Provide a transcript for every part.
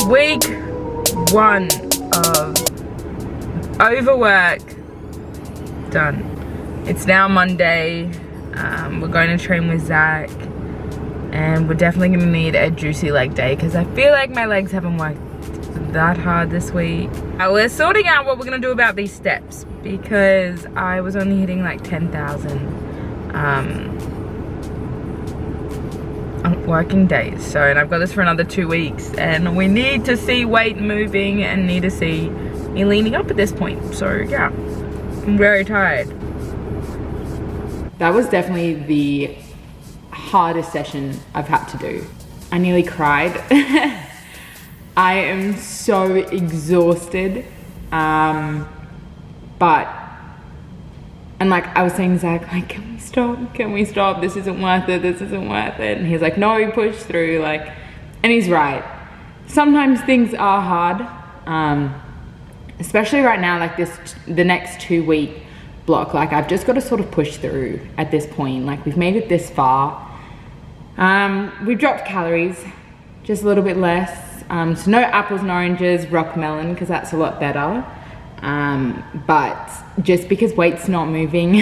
Week 1 of Overworked done. It's now Monday. We're going to train with Zach, and we're definitely gonna need a juicy leg day because I feel like my legs haven't worked that hard this week. We're sorting out what we're gonna do about these steps because I was only hitting like 10,000 working days. So, and I've got this for another 2 weeks, and we need to see weight moving and need to see me leaning up at this point. So yeah, I'm very tired. That was definitely the hardest session I've had to do. I nearly cried. I am so exhausted. And like I was saying to Zach, like, can we stop? Can we stop? This isn't worth it. This isn't worth it. And he's like, no, push through. Like, and he's right. Sometimes things are hard, especially right now, like the next 2 week block. Like I've just got to sort of push through at this point. Like we've made it this far. We've dropped calories, just a little bit less. So no apples and oranges, rock melon, because that's a lot better. But just because weight's not moving,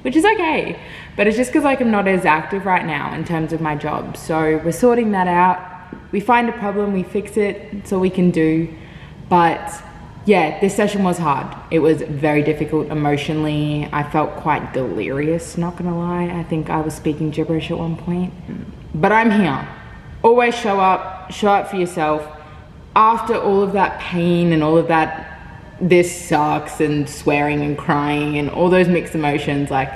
which is okay, but it's just because like I'm not as active right now in terms of my job. So we're sorting that out. We find a problem, we fix it, that's all we can do. But yeah, this session was hard. It was very difficult emotionally. I felt quite delirious, not gonna lie. I think I was speaking gibberish at one point. But I'm here. Always show up for yourself. After all of that pain and all of that, this sucks, and swearing and crying and all those mixed emotions, like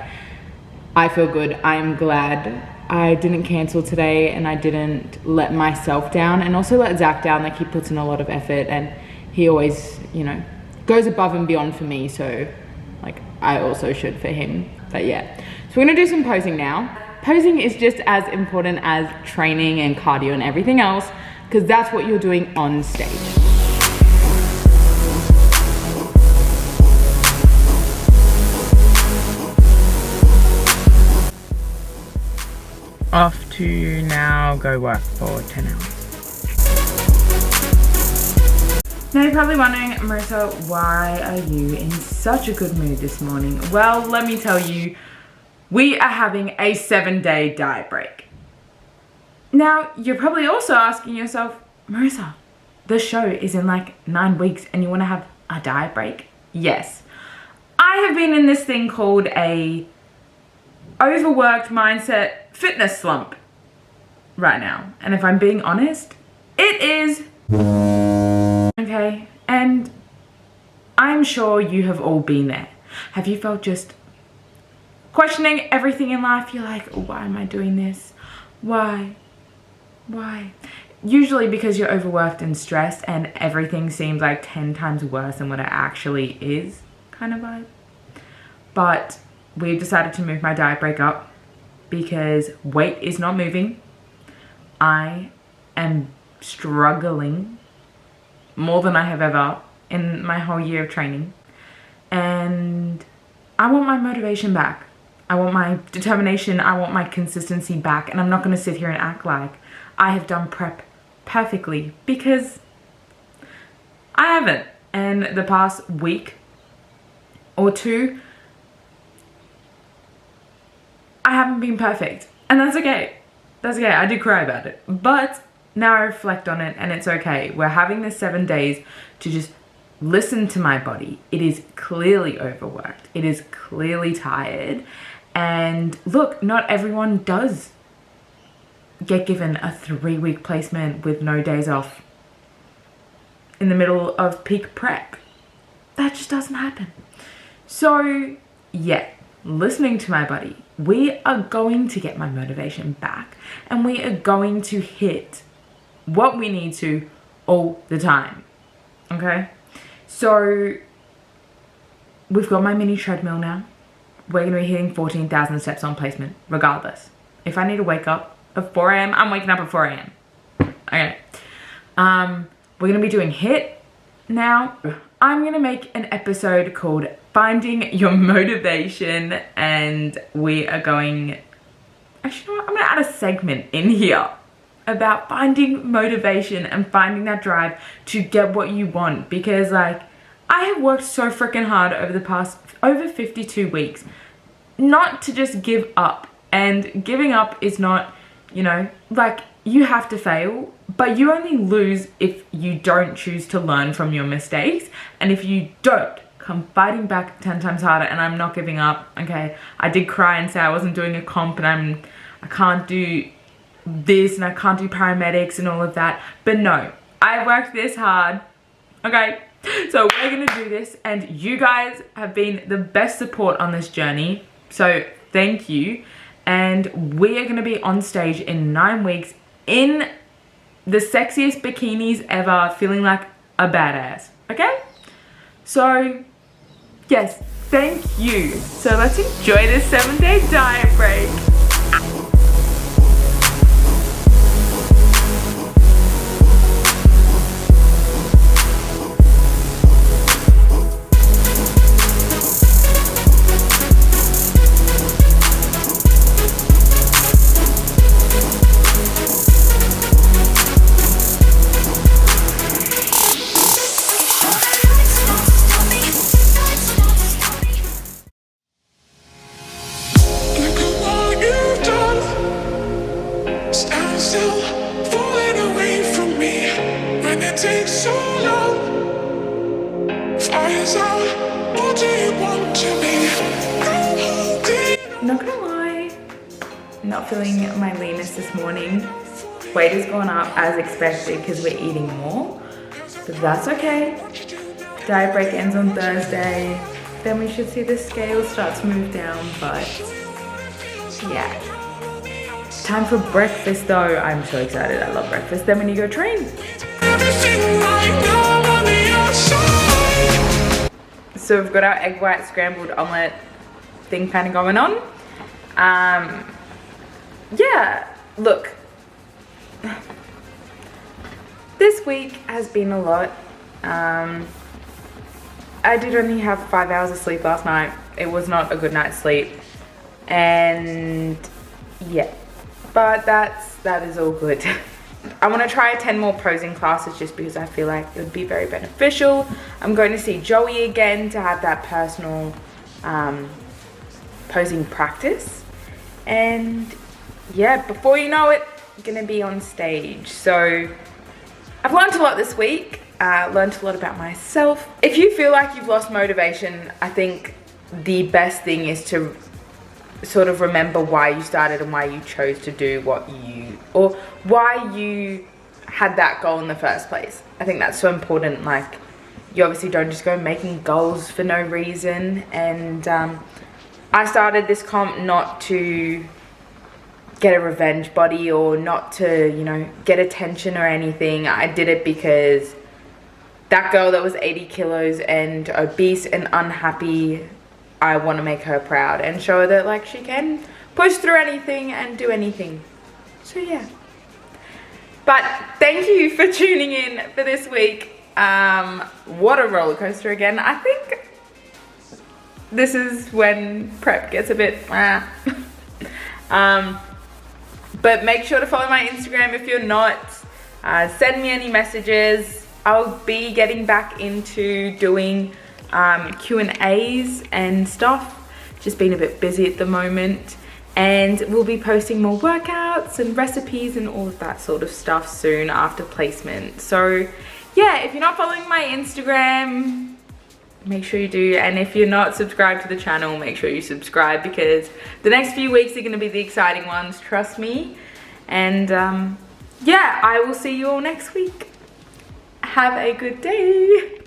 I feel good. I am glad I didn't cancel today and I didn't let myself down and also let Zach down. Like he puts in a lot of effort and he always, you know, goes above and beyond for me. So like I also should for him. But yeah, so we're gonna do some posing now. Posing is just as important as training and cardio and everything else because that's what you're doing on stage. Off to now go work for 10 hours. Now you're probably wondering, Marisa, why are you in such a good mood this morning? Well, let me tell you, we are having a 7-day diet break. Now, you're probably also asking yourself, Marisa, the show is in like 9 weeks and you want to have a diet break? Yes. I have been in this thing called a overworked mindset fitness slump right now. And if I'm being honest, it is okay. And I'm sure you have all been there. Have you felt just questioning everything in life? You're like, why am I doing this? Why? Usually because you're overworked and stressed and everything seems like 10 times worse than what it actually is, kind of vibe. But we've decided to move my diet break up because weight is not moving. I am struggling more than I have ever in my whole year of training. And I want my motivation back. I want my determination. I want my consistency back. And I'm not going to sit here and act like I have done prep perfectly because I haven't. And the past week or two, I haven't been perfect, and that's okay. That's okay. I did cry about it, but now I reflect on it and it's okay. We're having this 7 days to just listen to my body. It is clearly overworked. It is clearly tired. And look, not everyone does get given a 3-week placement with no days off in the middle of peak prep. That just doesn't happen. So yeah, listening to my body, we are going to get my motivation back and we are going to hit what we need to all the time. Okay, so we've got my mini treadmill now. We're going to be hitting 14,000 steps on placement regardless. If I need to wake up at 4 a.m, I'm waking up at 4 a.m. Okay, we're going to be doing HIIT now. I'm going to make an episode called Finding Your Motivation, and we are going, actually, you know what? I'm going to add a segment in here about finding motivation and finding that drive to get what you want, because like I have worked so freaking hard over the past over 52 weeks not to just give up. And giving up is not, you know, like you have to fail, but you only lose if you don't choose to learn from your mistakes. And if you don't come fighting back 10 times harder, and I'm not giving up, okay? I did cry and say I wasn't doing a comp and I can't do this and I can't do paramedics and all of that. But no, I worked this hard, okay? So we're gonna do this, and you guys have been the best support on this journey. So thank you. And we are gonna be on stage in 9 weeks in the sexiest bikinis ever, feeling like a badass, okay? So yes, thank you. So let's enjoy this 7-day diet break. Not gonna lie, not feeling my leanness this morning. Weight has gone up as expected because we're eating more, but that's okay. Diet break ends on Thursday, then we should see the scale start to move down, but yeah. Time for breakfast though. I'm so excited, I love breakfast. Then when you go train. So we've got our egg white scrambled omelette thing kind of going on. Yeah, look, this week has been a lot. I did only have 5 hours of sleep last night. It was not a good night's sleep, and yeah, but that is all good. I want to try 10 more posing classes just because I feel like it would be very beneficial. I'm going to see Joey again to have that personal posing practice, and yeah, before you know it, I'm gonna be on stage. So I've learned a lot this week. Learned a lot about myself. If you feel like you've lost motivation, I think the best thing is to sort of remember why you started and why you chose to do what you, or why you had that goal in the first place. I think that's so important. Like, you obviously don't just go making goals for no reason. And I started this comp not to get a revenge body or not to, you know, get attention or anything. I did it because that girl that was 80 kilos and obese and unhappy, I want to make her proud and show her that like she can push through anything and do anything. So yeah. But thank you for tuning in for this week. What a roller coaster again. I think this is when prep gets a bit but make sure to follow my Instagram if you're not. Send me any messages. I'll be getting back into doing Q&As and stuff. Just been a bit busy at the moment. And we'll be posting more workouts and recipes and all of that sort of stuff soon after placement. So yeah, if you're not following my Instagram, make sure you do. And if you're not subscribed to the channel, make sure you subscribe, because the next few weeks are going to be the exciting ones, trust me. And yeah, I will see you all next week. Have a good day.